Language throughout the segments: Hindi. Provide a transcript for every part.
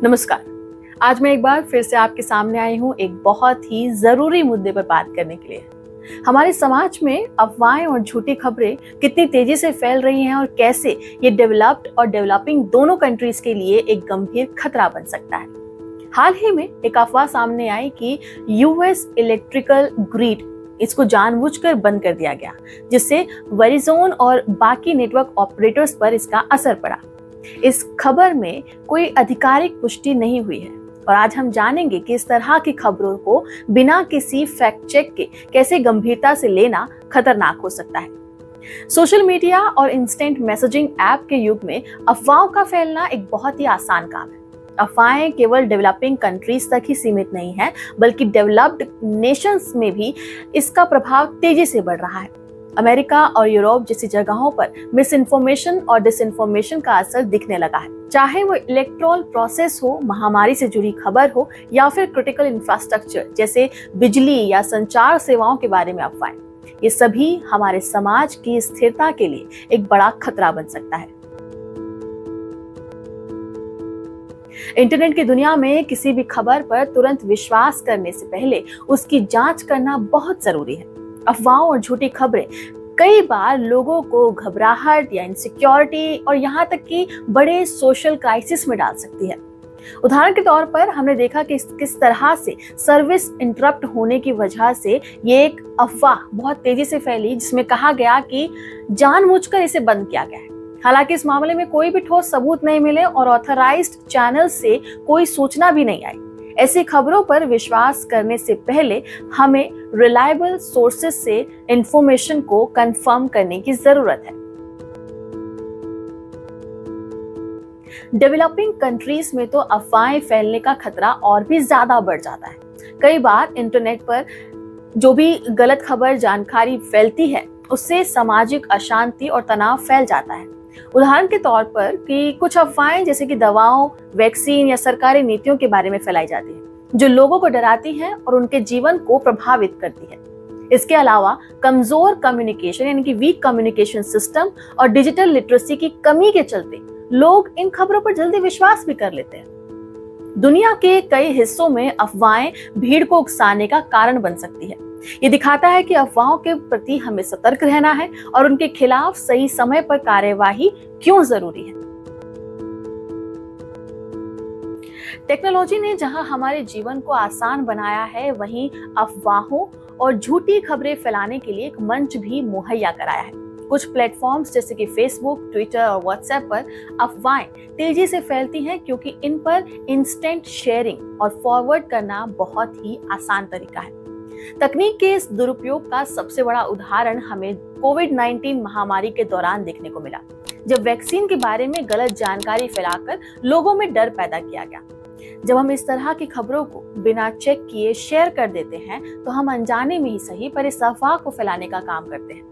नमस्कार। आज मैं एक बार फिर से आपके सामने आई हूँ एक बहुत ही ज़रूरी मुद्दे पर बात करने के लिए। हमारे समाज में अफवाहें और झूठी खबरें कितनी तेज़ी से फैल रही हैं और कैसे ये डेवलप्ड और डेवलपिंग दोनों कंट्रीज़ के लिए एक गंभीर खतरा बन सकता है। हाल ही में एक अफवाह सामने आई कि यूएस इलेक्ट्रिकल ग्रिड इसको जानबूझकर बंद कर दिया गया, जिससे वेरिज़ोन और बाकी नेटवर्क ऑपरेटर्स पर इसका असर पड़ा। इस खबर में कोई आधिकारिक पुष्टि नहीं हुई है और आज हम जानेंगे कि इस तरह की खबरों को बिना किसी फैक्ट चेक के कैसे गंभीरता से लेना खतरनाक हो सकता है। सोशल मीडिया और इंस्टेंट मैसेजिंग ऐप के युग में अफवाहों का फैलना एक बहुत ही आसान काम है। अफवाहें केवल डेवलपिंग कंट्रीज तक ही सीमित नहीं है, बल्कि डेवलप्ड नेशंस में भी इसका प्रभाव तेजी से बढ़ रहा है। अमेरिका और यूरोप जैसी जगहों पर मिस इन्फॉर्मेशन और डिसइन्फॉर्मेशन का असर दिखने लगा है, चाहे वो इलेक्ट्रोल प्रोसेस हो, महामारी से जुड़ी खबर हो या फिर क्रिटिकल इंफ्रास्ट्रक्चर जैसे बिजली या संचार सेवाओं के बारे में अफवाहें। ये सभी हमारे समाज की स्थिरता के लिए एक बड़ा खतरा बन सकता है। इंटरनेट की दुनिया में किसी भी खबर पर तुरंत विश्वास करने से पहले उसकी जांच करना बहुत जरूरी है। अफवाहों और झूठी खबरें कई बार लोगों को घबराहट या इनसिक्योरिटी और यहाँ तक कि बड़े सोशल क्राइसिस में डाल सकती है। उदाहरण के तौर पर हमने देखा कि किस तरह से सर्विस इंटरप्ट होने की वजह से ये एक अफवाह बहुत तेजी से फैली, जिसमें कहा गया कि जानबूझकर इसे बंद किया गया है। हालांकि इस मामले में कोई भी ठोस सबूत नहीं मिले और ऑथराइज्ड चैनल से कोई सूचना भी नहीं आई। ऐसी खबरों पर विश्वास करने से पहले हमें रिलायबल सोर्सेज से इंफॉर्मेशन को कंफर्म करने की जरूरत है। डेवलपिंग कंट्रीज में तो अफवाहें फैलने का खतरा और भी ज्यादा बढ़ जाता है। कई बार इंटरनेट पर जो भी गलत खबर जानकारी फैलती है, उससे सामाजिक अशांति और तनाव फैल जाता है। उदाहरण के तौर पर कि कुछ अफवाहें जैसे कि दवाओं, वैक्सीन या सरकारी नीतियों के बारे में फैलाई जाती है, जो लोगों को डराती हैं और उनके जीवन को प्रभावित करती है। इसके अलावा कमजोर कम्युनिकेशन यानी कि वीक कम्युनिकेशन सिस्टम और डिजिटल लिटरेसी की कमी के चलते लोग इन खबरों पर जल्दी विश्वास भी कर लेते हैं। दुनिया के कई हिस्सों में अफवाहें भीड़ को उकसाने का कारण बन सकती है। ये दिखाता है कि अफवाहों के प्रति हमें सतर्क रहना है और उनके खिलाफ सही समय पर कार्यवाही क्यों जरूरी है। टेक्नोलॉजी ने जहां हमारे जीवन को आसान बनाया है, वहीं अफवाहों और झूठी खबरें फैलाने के लिए एक मंच भी मुहैया कराया है। कुछ प्लेटफॉर्म्स जैसे कि फेसबुक, ट्विटर और व्हाट्सएप पर अफवाहें तेजी से फैलती हैं क्योंकि इन पर इंस्टेंट शेयरिंग और फॉरवर्ड करना बहुत ही आसान तरीका है। तकनीक के इस दुरुपयोग का सबसे बड़ा उदाहरण हमें कोविड-19 महामारी के दौरान देखने को मिला, जब वैक्सीन के बारे में गलत जानकारी फैलाकर लोगों में डर पैदा किया गया। जब हम इस तरह की खबरों को बिना चेक किए शेयर कर देते हैं, तो हम अनजाने में ही सही पर इस अफवाह को फैलाने का काम करते हैं।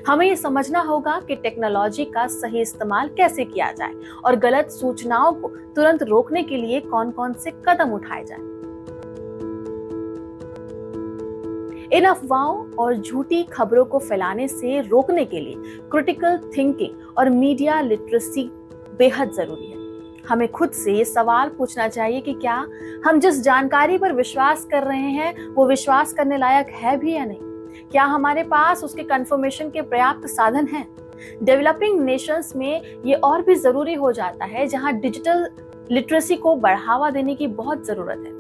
हमें ये समझना होगा कि टेक्नोलॉजी का सही इस्तेमाल कैसे किया जाए और गलत सूचनाओं को तुरंत रोकने के लिए कौन-कौन से कदम उठाए जाएं। इन अफवाहों और झूठी खबरों को फैलाने से रोकने के लिए क्रिटिकल थिंकिंग और मीडिया लिटरेसी बेहद जरूरी है। हमें खुद से ये सवाल पूछना चाहिए कि क्या हम जिस जानकारी पर विश्वास कर रहे हैं वो विश्वास करने लायक है भी या नहीं। क्या हमारे पास उसके कंफर्मेशन के पर्याप्त साधन हैं। डेवलपिंग नेशंस में ये और भी जरूरी हो जाता है, जहां डिजिटल लिटरेसी को बढ़ावा देने की बहुत जरूरत है।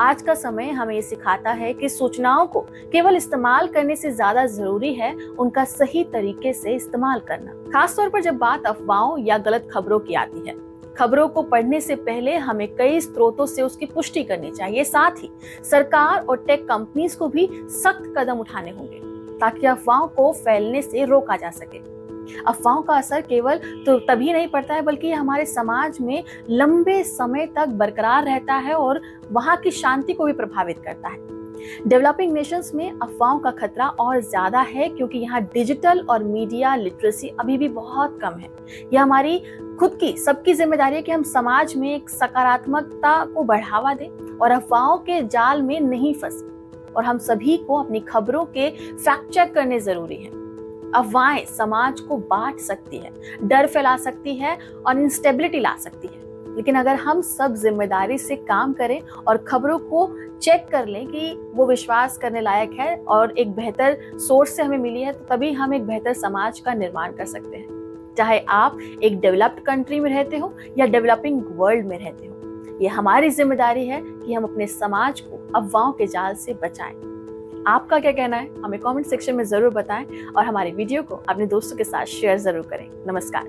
आज का समय हमें ये सिखाता है कि सूचनाओं को केवल इस्तेमाल करने से ज्यादा जरूरी है उनका सही तरीके से इस्तेमाल करना, खासतौर पर जब बात अफवाहों या गलत खबरों की आती है। खबरों को पढ़ने से पहले हमें कई स्रोतों से उसकी पुष्टि करनी चाहिए। साथ ही सरकार और टेक कंपनीज को भी सख्त कदम उठाने होंगे ताकि अफवाहों को फैलने से रोका जा सके। अफवाहों का असर केवल तो तभी नहीं पड़ता है, बल्कि हमारे समाज में लंबे समय तक बरकरार रहता है और वहां की शांति को भी प्रभावित करता है। डेवलपिंग नेशंस में अफवाहों का खतरा और ज्यादा है क्योंकि यहाँ डिजिटल और मीडिया लिटरेसी अभी भी बहुत कम है। यह हमारी खुद की सबकी जिम्मेदारी है कि हम समाज में एक सकारात्मकता को बढ़ावा दें और अफवाहों के जाल में नहीं फंसे। और हम सभी को अपनी खबरों के फैक्ट चेक करने जरूरी है। अफवाहें समाज को बांट सकती है, डर फैला सकती है और इंस्टेबिलिटी ला सकती है। लेकिन अगर हम सब जिम्मेदारी से काम करें और खबरों को चेक कर लें कि वो विश्वास करने लायक है और एक बेहतर सोर्स से हमें मिली है, तो तभी हम एक बेहतर समाज का निर्माण कर सकते हैं। चाहे आप एक डेवलप्ड कंट्री में रहते हो या डेवलपिंग वर्ल्ड में रहते हो, ये हमारी जिम्मेदारी है कि हम अपने समाज को अफवाहों के जाल से बचाएं। आपका क्या कहना है, हमें कमेंट सेक्शन में जरूर बताएं और हमारे वीडियो को अपने दोस्तों के साथ शेयर जरूर करें। नमस्कार।